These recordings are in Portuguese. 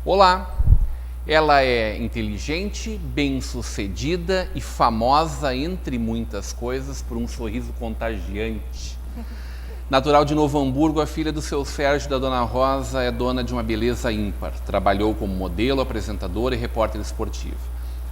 Olá! Ela é inteligente, bem-sucedida e famosa, entre muitas coisas, por um sorriso contagiante. Natural de Novo Hamburgo, a filha do seu Sérgio e da Dona Rosa é dona de uma beleza ímpar. Trabalhou como modelo, apresentadora e repórter esportivo.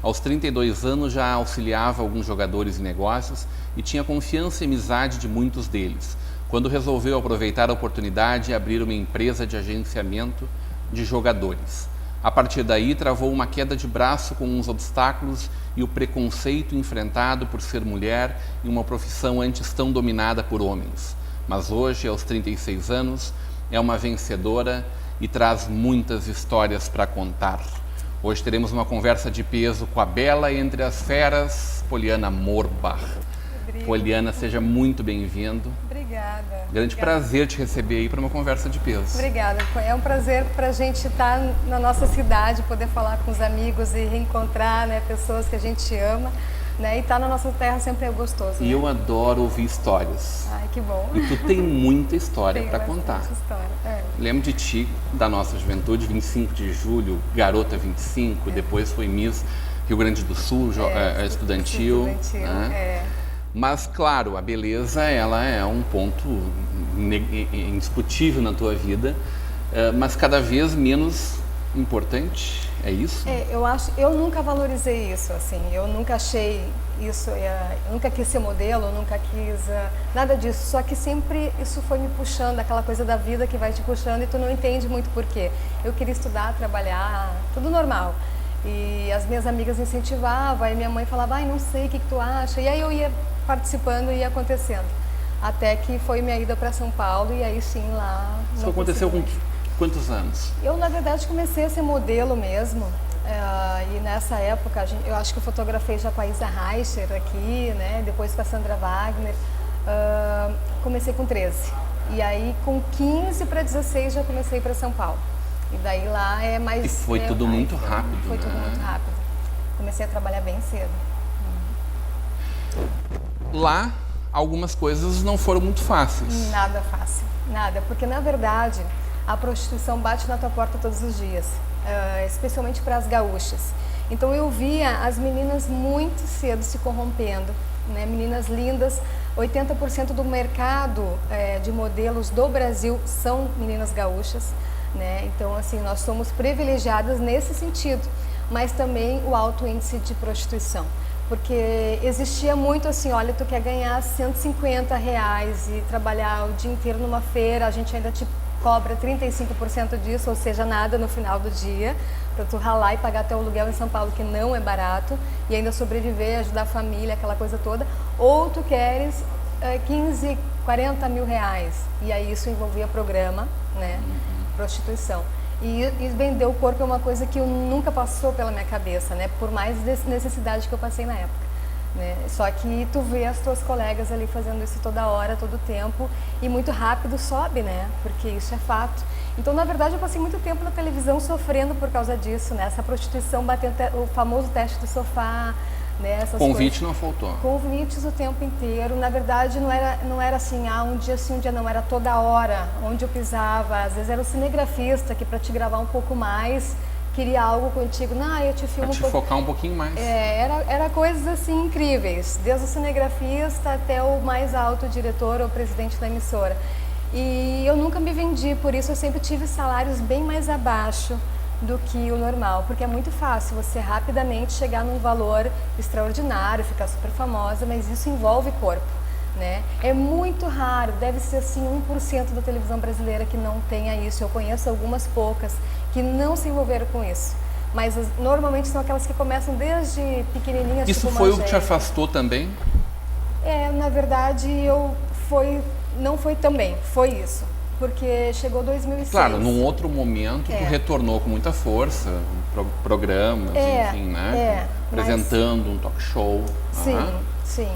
Aos 32 anos já auxiliava alguns jogadores em negócios e tinha confiança e amizade de muitos deles, quando resolveu aproveitar a oportunidade e abrir uma empresa de agenciamento de jogadores. A partir daí, travou uma queda de braço com uns obstáculos e o preconceito enfrentado por ser mulher em uma profissão antes tão dominada por homens. Mas hoje, aos 36 anos, é uma vencedora e traz muitas histórias para contar. Hoje teremos uma conversa de peso com a bela entre as feras, Poliana Morbach. Poliana, seja muito bem-vindo. Obrigada. Grande prazer te receber aí para uma conversa de peso. Obrigada. É um prazer para a gente estar na nossa cidade, poder falar com os amigos e reencontrar, né, pessoas que a gente ama, né, e estar na nossa terra sempre é gostoso. E né? eu adoro ouvir histórias. Ai, que bom. E tu tem muita história Tem para bastante contar. História. Lembro de ti, da nossa juventude, 25 de julho, Garota 25, depois foi Miss Rio Grande do Sul, estudantil. Né? Mas, claro, a beleza, ela é um ponto indiscutível na tua vida, mas cada vez menos importante, é isso? Eu nunca valorizei isso, assim, eu nunca achei isso, eu nunca quis ser modelo, eu nunca quis nada disso, só que sempre isso foi me puxando, aquela coisa da vida que vai te puxando e tu não entende muito por quê. Eu queria estudar, trabalhar, tudo normal. E as minhas amigas incentivavam, aí minha mãe falava, ai, não sei, o que tu acha? E aí eu ia participando e ia acontecendo. Até que foi minha ida para São Paulo e aí sim lá... Isso aconteceu com quantos anos? Eu, na verdade, comecei a ser modelo mesmo. E nessa época, eu acho que eu fotografei já com a Isa Reicher aqui, né? Depois com a Sandra Wagner. Comecei com 13. E aí, com 15 para 16, já comecei para São Paulo. E daí lá é mais... E foi tudo muito rápido, Foi tudo muito rápido. Comecei a trabalhar bem cedo. Lá, algumas coisas não foram muito fáceis. Nada fácil, nada. Porque, na verdade, a prostituição bate na tua porta todos os dias. Especialmente para as gaúchas. Então, eu via as meninas muito cedo se corrompendo. Né? Meninas lindas. 80% do mercado de modelos do Brasil são meninas gaúchas. Né? Então, assim, nós somos privilegiadas nesse sentido, mas também o alto índice de prostituição, porque existia muito assim, olha, tu quer ganhar R$150 e trabalhar o dia inteiro numa feira, a gente ainda te cobra 35% disso, ou seja, nada no final do dia, para tu ralar e pagar teu aluguel em São Paulo, que não é barato, e ainda sobreviver, ajudar a família, aquela coisa toda, ou tu queres 15, 40 mil reais, e aí isso envolvia programa, né? Prostituição. E vender o corpo é uma coisa que nunca passou pela minha cabeça, né? Por mais necessidade que eu passei na época. Né? Só que tu vê as tuas colegas ali fazendo isso toda hora, todo tempo, e muito rápido sobe, né? Porque isso é fato. Então, na verdade, eu passei muito tempo na televisão sofrendo por causa disso, né? Essa prostituição batendo o famoso teste do sofá, né? Essas Convite coisas. Não faltou. Convites o tempo inteiro. Na verdade, não era assim, um dia sim, um dia não. Era toda hora, onde eu pisava. Às vezes era o cinegrafista que, para te gravar um pouco mais, queria algo contigo. Não, eu te filmo pra te focar um pouquinho mais. Era coisas assim incríveis. Desde o cinegrafista até o mais alto diretor ou presidente da emissora. E eu nunca me vendi, por isso eu sempre tive salários bem mais abaixo do que o normal, porque é muito fácil você rapidamente chegar num valor extraordinário, ficar super famosa, mas isso envolve corpo, né? É muito raro, deve ser assim 1% da televisão brasileira que não tenha isso. Eu conheço algumas poucas que não se envolveram com isso, mas normalmente são aquelas que começam desde pequenininhas. Isso tipo foi o que te afastou também? Na verdade, não foi também, foi isso. Porque chegou 2006. Claro, num outro momento tu retornou com muita força, programas, enfim, né? Apresentando um talk show. Sim, Sim,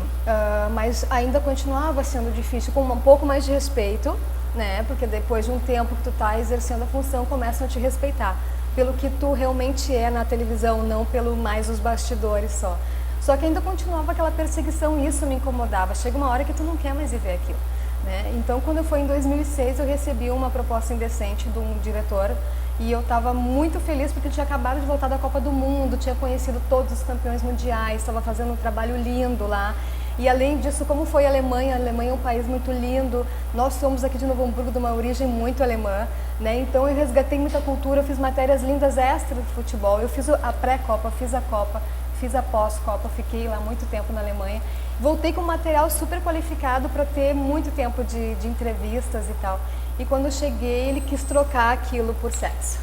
mas ainda continuava sendo difícil, com um pouco mais de respeito, né? Porque depois de um tempo que tu tá exercendo a função, começam a te respeitar pelo que tu realmente é na televisão, não pelo mais os bastidores só. Só que ainda continuava aquela perseguição e isso me incomodava. Chega uma hora que tu não quer mais viver aquilo, né? Então, quando foi em 2006, eu recebi uma proposta indecente de um diretor e eu estava muito feliz porque eu tinha acabado de voltar da Copa do Mundo, tinha conhecido todos os campeões mundiais, estava fazendo um trabalho lindo lá. E além disso, como foi a Alemanha é um país muito lindo, nós somos aqui de Novo Hamburgo de uma origem muito alemã, né? Então eu resgatei muita cultura, eu fiz matérias lindas extra de futebol, eu fiz a pré-Copa, fiz a Copa, fiz a pós-Copa, fiquei lá muito tempo na Alemanha. Voltei com material super qualificado para ter muito tempo de entrevistas e tal. E quando eu cheguei, ele quis trocar aquilo por sexo,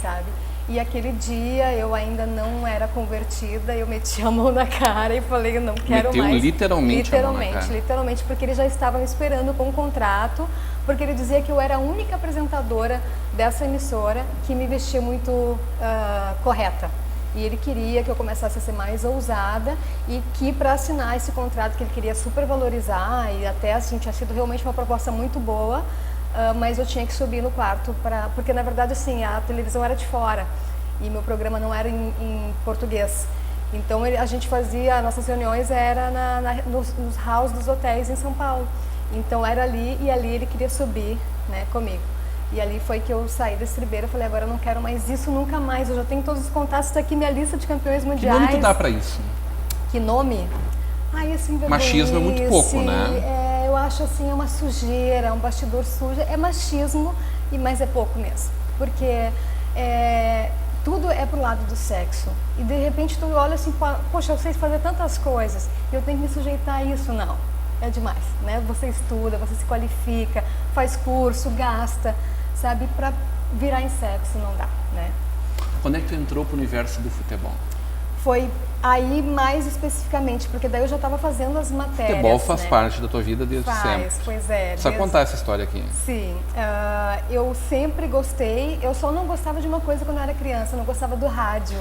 sabe? E aquele dia eu ainda não era convertida, eu meti a mão na cara e falei, eu não quero Meteu mais. Literalmente a mão na cara. Literalmente, porque ele já estava me esperando com um contrato, porque ele dizia que eu era a única apresentadora dessa emissora que me vestia muito correta. E ele queria que eu começasse a ser mais ousada e que para assinar esse contrato que ele queria super valorizar e até assim tinha sido realmente uma proposta muito boa, mas eu tinha que subir no quarto porque na verdade assim a televisão era de fora e meu programa não era em português. Então a gente fazia, nossas reuniões era nos halls dos hotéis em São Paulo. Então era ali e ali ele queria subir, né, comigo. E ali foi que eu saí da estribeira, falei, agora eu não quero mais isso nunca mais, eu já tenho todos os contatos, está aqui minha lista de campeões mundiais. Que nome tu dá pra isso? Que nome? Ai, assim, machismo é muito pouco, né? Eu acho assim, é uma sujeira, um bastidor sujo, é machismo, mas é pouco mesmo. Porque tudo é pro lado do sexo. E de repente tu olha assim, poxa, eu sei fazer tantas coisas, e eu tenho que me sujeitar a isso, não. É demais, né? Você estuda, você se qualifica, faz curso, gasta, sabe? Para virar em sexo não dá, né? Quando é que tu entrou pro universo do futebol? Foi aí mais especificamente, porque daí eu já estava fazendo as matérias. Futebol faz né? parte da tua vida desde sempre. Pois é. Precisa contar essa história aqui. Sim, eu sempre gostei, eu só não gostava de uma coisa quando eu era criança, eu não gostava do rádio.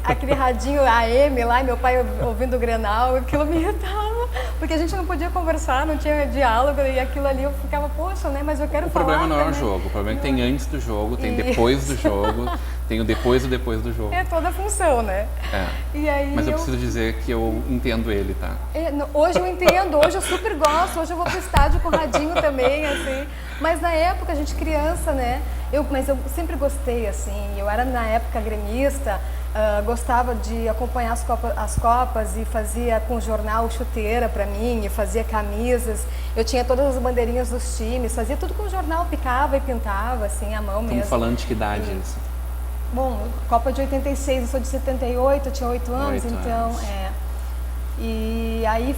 Aquele radinho AM lá, e meu pai ouvindo o Grenal, aquilo me irritava, porque a gente não podia conversar, não tinha diálogo, e aquilo ali eu ficava, poxa, né, mas eu quero falar. O problema não é o né? jogo, o problema é que tem antes do jogo, tem depois do jogo, tem o depois do jogo. É toda a função, né? E aí mas eu preciso dizer que eu entendo ele, tá? Hoje eu entendo, hoje eu super gosto, hoje eu vou pro estádio com o radinho também, assim. Mas na época, a gente criança, né? Mas eu sempre gostei, assim. Eu era na época gremista, gostava de acompanhar as copas e fazia com jornal chuteira pra mim, e fazia camisas. Eu tinha todas as bandeirinhas dos times, fazia tudo com jornal, picava e pintava, assim, à mão mesmo. Estamos falando de que idade isso? Bom, Copa de 86, eu sou de 78, eu tinha 8 anos, então, E aí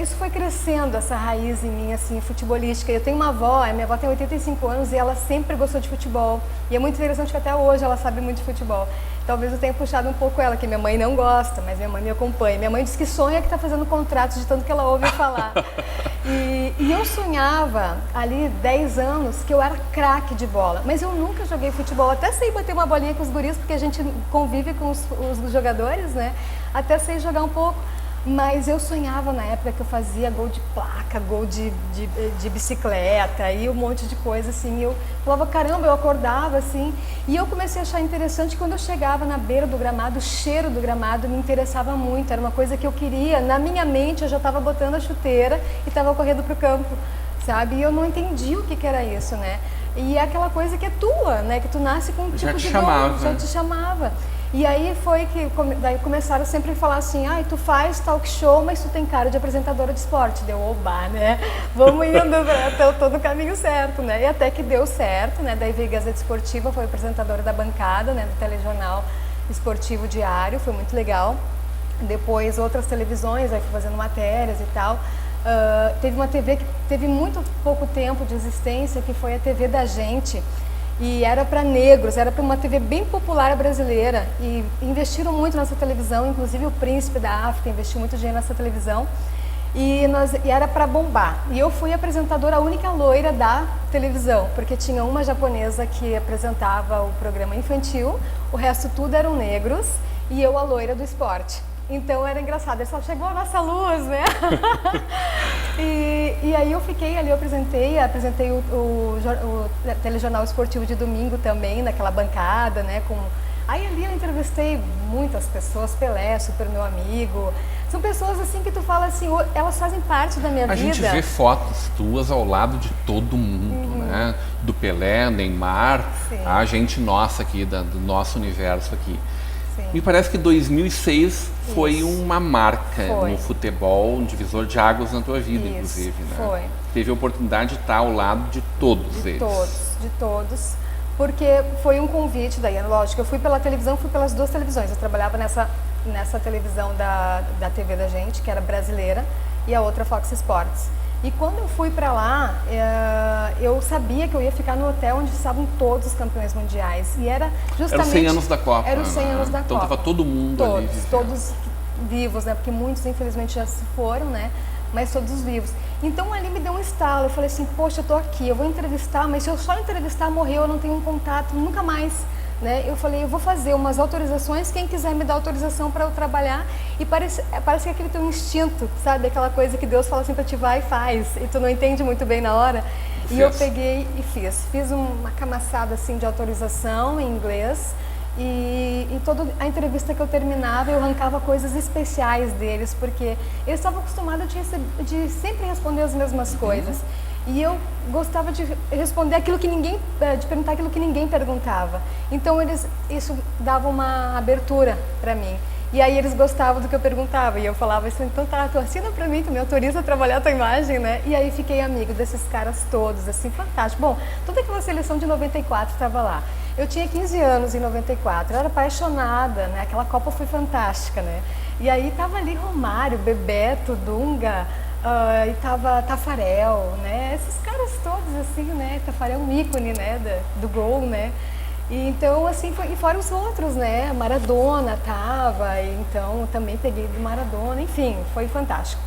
isso foi crescendo, essa raiz em mim, assim, futebolística. Eu tenho uma avó, minha avó tem 85 anos e ela sempre gostou de futebol. E é muito interessante que até hoje ela sabe muito de futebol. Talvez eu tenha puxado um pouco ela, que minha mãe não gosta, mas minha mãe me acompanha. Minha mãe diz que sonha que está fazendo contratos de tanto que ela ouve falar. E eu sonhava, ali, 10 anos, que eu era craque de bola. Mas eu nunca joguei futebol. Até sei bater uma bolinha com os guris, porque a gente convive com os jogadores, né? Até sei jogar um pouco. Mas eu sonhava na época que eu fazia gol de placa, gol de bicicleta e um monte de coisa assim. Eu falava, caramba, eu acordava assim. E eu comecei a achar interessante quando eu chegava na beira do gramado, o cheiro do gramado me interessava muito. Era uma coisa que eu queria. Na minha mente eu já estava botando a chuteira e estava correndo para o campo, sabe? E eu não entendi o que era isso, né? E é aquela coisa que é tua, né? Que tu nasce com um tipo de dom, já te chamava. E aí foi que daí começaram sempre a falar assim, tu faz talk show, mas tu tem cara de apresentadora de esporte. Deu, oba, né? Vamos indo, tô no caminho certo, né? E até que deu certo, né? Daí veio Gazeta Esportiva, foi apresentadora da bancada, né? Do telejornal esportivo diário, foi muito legal. Depois outras televisões, aí fui fazendo matérias e tal. Teve uma TV que teve muito pouco tempo de existência, que foi a TV da Gente. E era para negros, era para uma TV bem popular brasileira e investiram muito nessa televisão, inclusive o Príncipe da África investiu muito dinheiro nessa televisão e era para bombar. E eu fui apresentadora, a única loira da televisão, porque tinha uma japonesa que apresentava o programa infantil, o resto tudo eram negros e eu a loira do esporte. Então era engraçado, ele só chegou a nossa luz, né? e aí eu fiquei ali, eu apresentei o telejornal esportivo de domingo também, naquela bancada, né? Aí ali eu entrevistei muitas pessoas, Pelé, super meu amigo. São pessoas assim que tu fala assim, elas fazem parte da minha vida. A gente vê fotos tuas ao lado de todo mundo, né? Do Pelé, Neymar, Sim. a gente nossa aqui, do nosso universo aqui. Sim. Me parece que 2006 foi uma marca no futebol, um divisor de águas na tua vida, inclusive, né? Foi. Teve a oportunidade de estar ao lado de todos eles. De todos. Porque foi um convite daí, lógico, eu fui pela televisão, fui pelas duas televisões. Eu trabalhava nessa televisão da TV da gente, que era brasileira, e a outra Fox Sports. E quando eu fui para lá, eu sabia que eu ia ficar no hotel onde estavam todos os campeões mundiais. E era justamente... Era os 100 anos da Copa. Era os 100 anos da Copa. Então estava todo mundo ali vivendo. Todos vivos, né? Porque muitos, infelizmente, já se foram, né? Mas todos vivos. Então ali me deu um estalo, eu falei assim, poxa, eu tô aqui, eu vou entrevistar, mas se eu só entrevistar, morreu, eu não tenho um contato, nunca mais, né? Eu falei, eu vou fazer umas autorizações, quem quiser me dar autorização para eu trabalhar, e parece que aquele teu instinto, sabe? Aquela coisa que Deus fala assim pra ti, vai e faz, e tu não entende muito bem na hora. E eu peguei e fiz uma camaçada assim de autorização em inglês, e em toda a entrevista que eu terminava, eu arrancava coisas especiais deles, porque eles estavam acostumados de sempre responder as mesmas coisas. E eu gostava de responder aquilo que ninguém, de perguntar aquilo que ninguém perguntava. Então isso dava uma abertura para mim. E aí eles gostavam do que eu perguntava, e eu falava assim, então tá, tu assina pra mim, tu me autoriza a trabalhar a tua imagem, né? E aí fiquei amigo desses caras todos, assim, fantástico. Bom, toda aquela seleção de 94 estava lá. Eu tinha 15 anos em 94, eu era apaixonada, né? Aquela Copa foi fantástica, né? E aí tava ali Romário, Bebeto, Dunga, e tava Tafarel, né? Esses caras todos, assim, né? Tafarel é um ícone, né? Do gol, né? E então, assim, e fora os outros, né? Maradona tava, e então também peguei do Maradona, enfim, foi fantástico.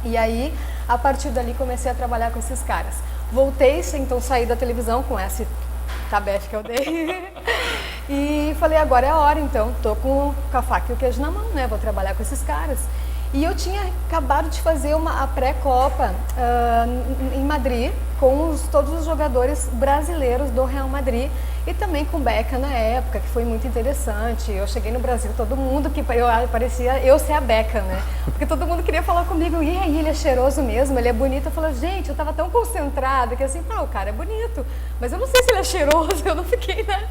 E aí, a partir dali, comecei a trabalhar com esses caras. Voltei, então saí da televisão com esse tabefe que eu dei e falei, agora é a hora, então, tô com a faca e o queijo na mão, né? Vou trabalhar com esses caras. E eu tinha acabado de fazer a pré-copa em Madrid com todos os jogadores brasileiros do Real Madrid e também com o Beckham na época, que foi muito interessante. Eu cheguei no Brasil, todo mundo que parecia eu ser a Beckham, né? Porque todo mundo queria falar comigo, e aí, ele é cheiroso mesmo, ele é bonito. Eu falei, gente, eu tava tão concentrada que assim, o cara é bonito, mas eu não sei se ele é cheiroso, eu não fiquei, né?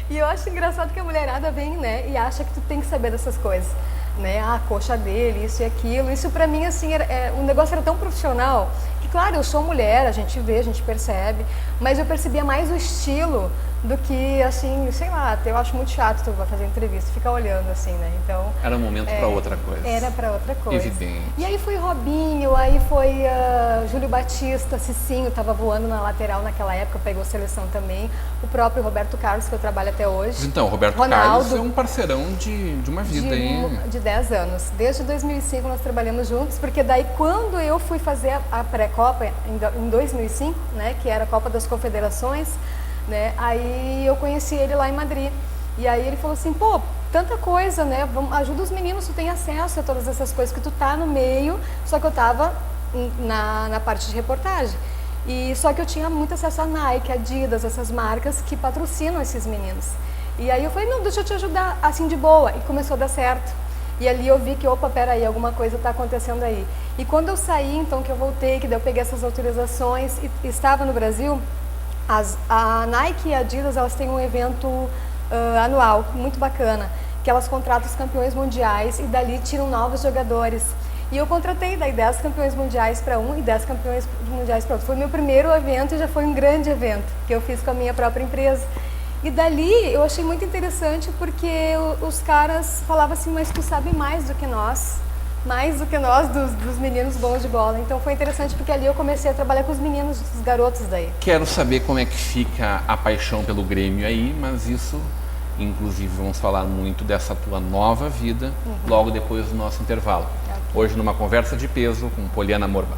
E eu acho engraçado que a mulherada vem, né, e acha que tu tem que saber dessas coisas. Né, a coxa dele, isso e aquilo. Isso pra mim, assim, o negócio era tão profissional que, claro, eu sou mulher, a gente vê, a gente percebe, mas eu percebia mais o estilo do que, assim, sei lá, eu acho muito chato tu vai fazer entrevista, ficar olhando, assim, né? Então... Era um momento para outra coisa. Era para outra coisa. Evidente. E aí foi Robinho, aí foi Júlio Batista, Cicinho, tava voando na lateral naquela época, pegou seleção também. O próprio Roberto Carlos, que eu trabalho até hoje. Então, o Roberto Carlos é um parceirão de uma vida, hein? De 10 anos. Desde 2005 nós trabalhamos juntos, porque daí quando eu fui fazer a pré-copa, em 2005, né, que era a Copa das Confederações, né, aí eu conheci ele lá em Madrid. E aí ele falou assim, pô, tanta coisa, né, ajuda os meninos, tu tem acesso a todas essas coisas, que tu tá no meio, só que eu tava na parte de reportagem. E só que eu tinha muito acesso a Nike, Adidas, essas marcas que patrocinam esses meninos. E aí eu falei, não, deixa eu te ajudar, assim, de boa. E começou a dar certo. E ali eu vi que, opa, peraí, alguma coisa está acontecendo aí. E quando eu saí, então, que eu voltei, que daí eu peguei essas autorizações e estava no Brasil, a Nike e a Adidas, elas têm um evento anual, muito bacana, que elas contratam os campeões mundiais e dali tiram novos jogadores. E eu contratei daí 10 campeões mundiais para um e 10 campeões mundiais para outro. Foi meu primeiro evento e já foi um grande evento que eu fiz com a minha própria empresa. E dali eu achei muito interessante porque os caras falavam assim, mas tu sabe mais do que nós dos meninos bons de bola. Então foi interessante porque ali eu comecei a trabalhar com os meninos, os garotos daí. Quero saber como é que fica a paixão pelo Grêmio aí, mas isso, inclusive, vamos falar muito dessa tua nova vida logo depois do nosso intervalo. Hoje numa conversa de peso com Poliana Morba.